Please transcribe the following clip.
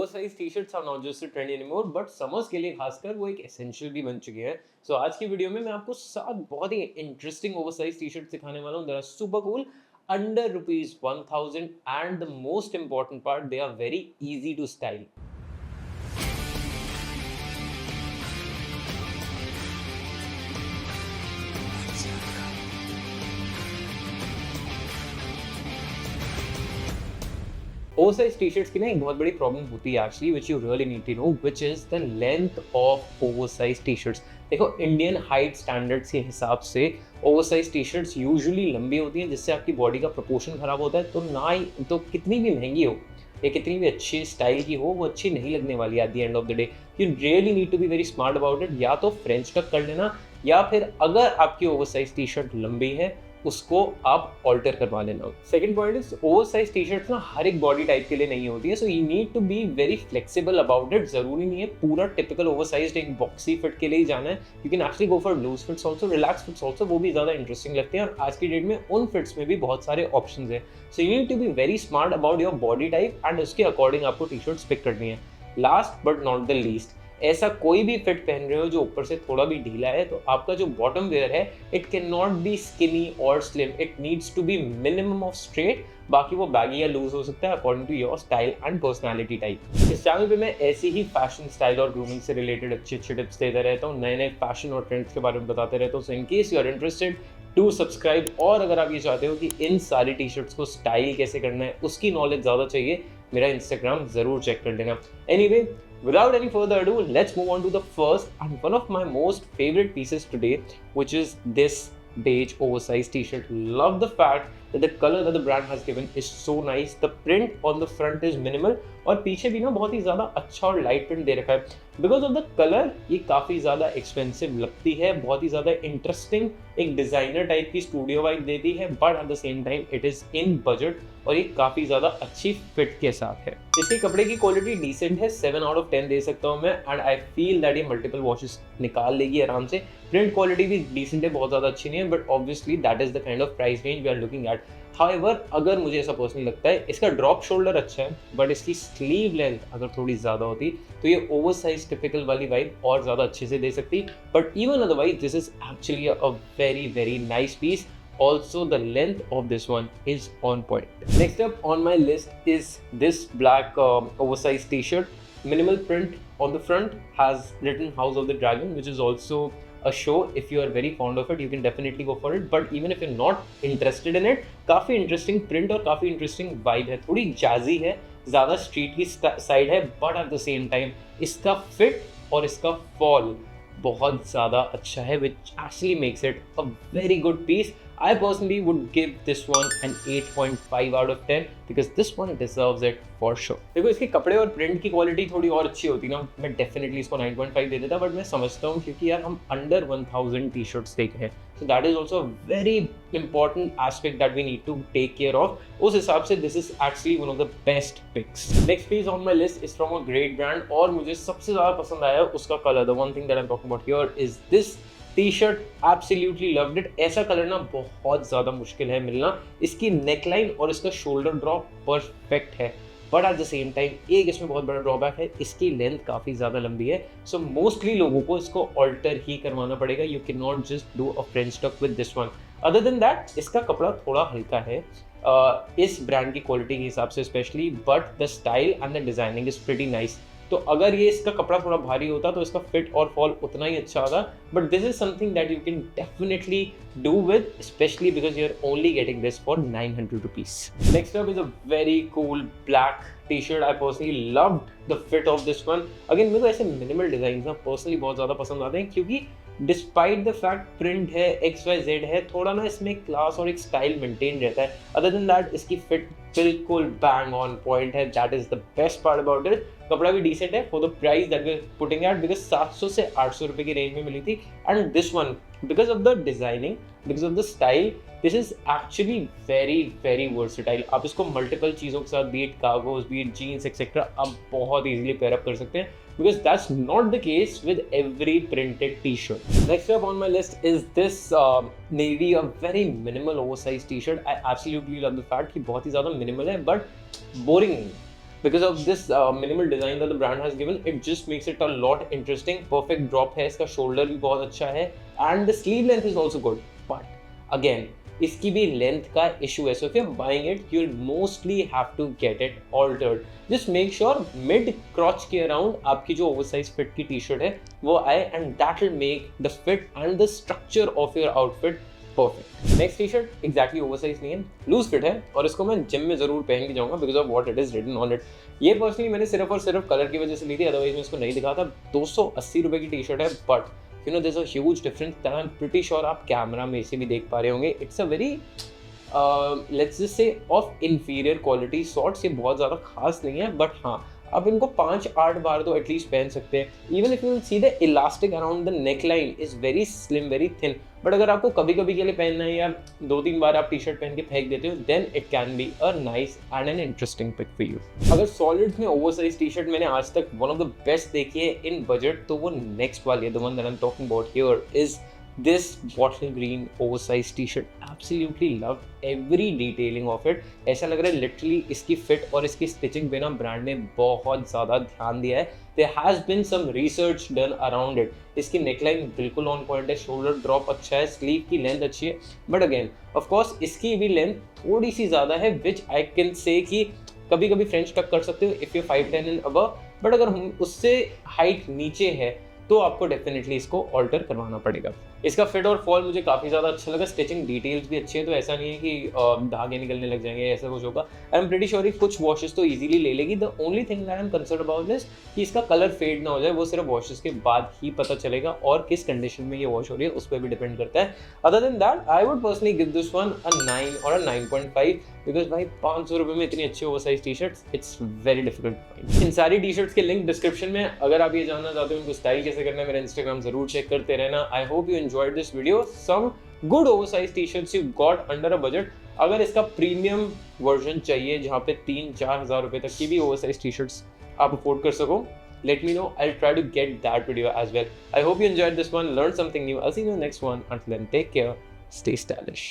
Oversize t-shirts are not just a trend anymore but summers के लिए खासकर वो एक एसेंशियल भी बन चुकी है। सो आज की वीडियो में मैं आपको 7 बहुत ही इंटरेस्टिंग ओवरसाइज टी-शर्ट दिखाने वाला हूँ। They are super cool under rupees 1000 and the most important part they are very easy to style. Oversize t-shirts की ना एक बहुत बड़ी प्रॉब्लम होती है actually which you really need to know which is the length of oversize t-shirts. देखो Indian height standards के हिसाब से ओवरसाइज टी-शर्ट्स यूजुअली लंबी होती हैं जिससे आपकी बॉडी का प्रोपोर्शन खराब होता है। तो ना ही तो कितनी भी महंगी हो या कितनी भी अच्छी स्टाइल की हो वो अच्छी नहीं लगने वाली at the end of the day. You really need to be very smart about it. या तो फ्रेंच कट कर लेना या फिर अगर आपकी ओवरसाइज टी-शर्ट लंबी है उसको आप ऑल्टर करवा लेना। Second point is oversize t-shirts ना हर एक बॉडी टाइप के लिए नहीं होती है। So you need to be very flexible about it. जरूरी नहीं है पूरा टिपिकल ओवरसाइज्ड एक बॉक्सी फिट के लिए ही जाना है। You can actually go for loose fits also, relax fits also, वो भी ज्यादा इंटरेस्टिंग लगते हैं और आज की डेट में उन फिट्स में भी बहुत सारे ऑप्शंस हैं। So you need to be very smart about your body type and उसके अकॉर्डिंग आपको टी-शर्ट्स पिक करनी है। Last but not the least, ऐसा कोई भी फिट पहन रहे हो जो ऊपर से थोड़ा भी ढीला है तो आपका जो बॉटम वेयर है it can not be skinny और slim, it needs to be minimum of straight. बाकी वो बैगी या लूज हो सकता है according to your style and personality type. इस चैनल पे मैं ऐसी ही फैशन, स्टाइल और ग्रूमिंग से रिलेटेड अच्छे अच्छे टिप्स देता रहता हूँ, नए नए फैशन और ट्रेंड्स के बारे में बताते रहता हूँ। So in case you are interested to subscribe. और अगर आप ये चाहते हो कि इन सारी टी शर्ट्स को स्टाइल कैसे करना है उसकी नॉलेज ज़्यादा चाहिए, मेरा इंस्टाग्राम ज़रूर चेक कर लेना। Anyway, without any further ado, let's move on to the first and one of my most favorite pieces today, which is this beige oversized t-shirt. Love the fact that the color that the brand has given is so nice. The print on the front is minimal और पीछे भी ना बहुत ही ज़्यादा अच्छा और light print दे रखा है। बिकॉज ऑफ द कलर ये काफ़ी ज़्यादा एक्सपेंसिव लगती है, बहुत ही ज़्यादा इंटरेस्टिंग एक डिज़ाइनर टाइप की स्टूडियो वाइब देती है, but at the same time it is in budget और ये काफ़ी ज़्यादा अच्छी फिट के साथ है। इसके कपड़े की क्वालिटी डिसेंट है, 7 आउट ऑफ 10 दे सकता हूँ मैं एंड आई फील दैट ये मल्टीपल वॉशेस निकाल लेगी आराम से। प्रिंट क्वालिटी भी डिसेंट है, बहुत ज़्यादा अच्छी नहीं है, but obviously that is the kind of price range we are looking at. However अगर मुझे ऐसा पर्सनली लगता है इसका ड्रॉप शोल्डर अच्छा है बट इसकी स्लीव लेंथ अगर थोड़ी ज़्यादा होती तो ये ओवरसाइज टिपिकल वाली वाइब और ज़्यादा अच्छे से दे सकती। But even otherwise this is actually a very very nice piece. Also, the length of this one is on point. Next up on my list is this black oversized t-shirt. Minimal print on the front, has written House of the Dragon, which is also a show. If you are very fond of it, you can definitely go for it. But even if you're not interested in it, काफ़ी interesting print और काफ़ी interesting vibe है, थोड़ी jazzy है, ज़्यादा street की side है, but at the same time इसका fit और इसका fall बहुत ज़्यादा अच्छा है, which actually makes it a very good piece. I personally would give this one an 8.5 out of 10 because this one deserves it for sure. देखो इसके कपड़े और प्रिंट की क्वालिटी थोड़ी और अच्छी होती ना, मैं डेफिनेटली इसको 9.5 दे देता, बट मैं समझता हूँ क्योंकि यार हम अंडर 1000 टी शर्ट्स देखे हैं, so that is also a very important aspect that we need to take care of. उस हिसाब से this is actually one of the best picks. Next piece on my list is from a great brand और मुझे सबसे ज़्यादा पसंद आया उसका colour. The one thing that I'm talking about here is this t-shirt, absolutely loved it. ऐसा colour ना बहुत ज़्यादा मुश्किल है मिलना। इसकी नेकलाइन और इसका शोल्डर ड्रॉप परफेक्ट है, but at the same time एक इसमें बहुत बड़ा ड्रॉबैक है, इसकी लेंथ काफ़ी ज़्यादा लंबी है। सो मोस्टली लोगों को इसको ऑल्टर ही करवाना पड़ेगा। You can not just do a French tuck with this one. Other than that इसका कपड़ा थोड़ा हल्का है इस ब्रांड की क्वालिटी के हिसाब से specially, but the style and the designing is pretty nice. तो अगर ये इसका कपड़ा थोड़ा भारी होता तो इसका फिट और फॉल उतना ही अच्छा होता, but this is something that you can definitely do with, specially because you are only getting this for 900 rupees. Next up is a very cool black t-shirt. I personally loved the fit of this one. Again मेरे को ऐसे minimal design ना personally बहुत ज़्यादा पसंद आते हैं क्योंकि डिस्पाइट द फैक्ट प्रिंट है, XYZ है, थोड़ा ना इसमें क्लास और एक स्टाइल मेंटेन रहता है। अदर देन दैट इसकी फिट बिल्कुल बैंग ऑन पॉइंट है, that is the best part about it. कपड़ा भी डिसेंट है for the price that we are putting at, because 700 से 800 रुपए की रेंज में मिली थी। And this one because of the designing, because of the style, this is actually very very versatile. आप इसको मल्टीपल चीज़ों के साथ, be it cargos, B it jeans etcetera, आप बहुत ईजिली पेयरअप कर सकते हैं, because that's not the case with every printed t-shirt. Next up on my list is this navy, a very minimal oversized t-shirt. I absolutely love the fact कि बहुत ही ज़्यादा minimal है but boring नहीं, because of this minimal design that the brand has given, it just makes it a lot interesting. Perfect drop है, इसका shoulder भी बहुत अच्छा है, and the sleeve length is also good. But again, इसकी भी length का इशू है, so if you're buying it, you'll mostly have to get it altered. Just make sure mid crotch के around आपकी जो oversize fit की t-shirt है वो आए, and that will make the fit and the structure of your outfit perfect. Next t-shirt exactly oversize नहीं है, loose fit है, और इसको मैं जिम में जरूर पहन के जाऊंगा because of what it is written on it. ये पर्सनली मैंने सिर्फ और सिर्फ कलर की वजह से ली थी, अदरवाइज मैं इसको नहीं दिखा था. 280 रुपए की टी-शर्ट है, but you know there's a huge difference that I'm pretty sure आप कैमरा में से भी देख पा रहे होंगे. It's a very let's just say of inferior quality sorts. ये बहुत ज़्यादा खास नहीं है, बट हाँ आप इनको 5-8 बार तो एटलीस्ट पहन सकते हैं. Even if you see the elastic around the neck line is very slim, very thin, but अगर आपको कभी कभी के लिए पहनना है या 2-3 बार आप टी शर्ट पहन के फेंक देते हो, then it can be a nice and an interesting pick for you. अगर सॉलिड्स में ओवरसाइज टी शर्ट मैंने आज तक वन ऑफ द बेस्ट देखी है इन बजट, तो वो नेक्स्ट वाली है, the one that I am talking about here is this bottle green oversized t-shirt. Absolutely loved every detailing of it. ऐसा लग रहा है literally इसकी fit और इसकी stitching पे ना ब्रांड ने बहुत ज़्यादा ध्यान दिया है. There has been some research done around it. इसकी neckline बिल्कुल on point है, shoulder drop अच्छा है, sleeve की length अच्छी है, but again of course इसकी भी length थोड़ी सी ज़्यादा है, which I can say कि कभी कभी French tuck कर सकते हो if you're 5'10" and above, but अगर हम उससे height नीचे है तो आपको डेफिनेटली इसको ऑल्टर करवाना पड़ेगा. इसका फिट और फॉल मुझे काफ़ी ज़्यादा अच्छा लगा. स्टिचिंग डिटेल्स भी अच्छे हैं, तो ऐसा नहीं है कि धागे निकलने लग जाएंगे, ऐसा कुछ होगा. आई एम प्रीटी श्योर कुछ वॉशेस तो इजीली ले लेगी. The only thing I am concern about this कि इसका कलर फेड ना हो जाए, वो सिर्फ वॉशेस के बाद ही पता चलेगा, और किस कंडीशन में ये वॉश हो रही है उस पर भी डिपेंड करता है. Other than that I would personally give this one a 9 or a 9.5, because भाई 500 रुपये में इतनी अच्छी oversize T shirts it's very difficult. इन सारी टी शर्ट्स के लिंक डिस्क्रिप्शन में. अगर आप ये जानना चाहते हो इनको स्टाइल कैसे करना है, मेरा इंस्टाग्राम जरूर चेक करते रहना. I hope you enjoyed this video. Some good oversize T shirts you got under a budget. अगर इसका प्रीमियम वर्जन चाहिए जहाँ पे 3-4 हज़ार रुपये तक की भी ओवरसाइज टी शर्ट्स आप अफोर्ड कर सको, let me know. I'll try to get that video as well. I hope you enjoyed this one, learned something new. I'll see you in the next one. Until then, take care, stay stylish.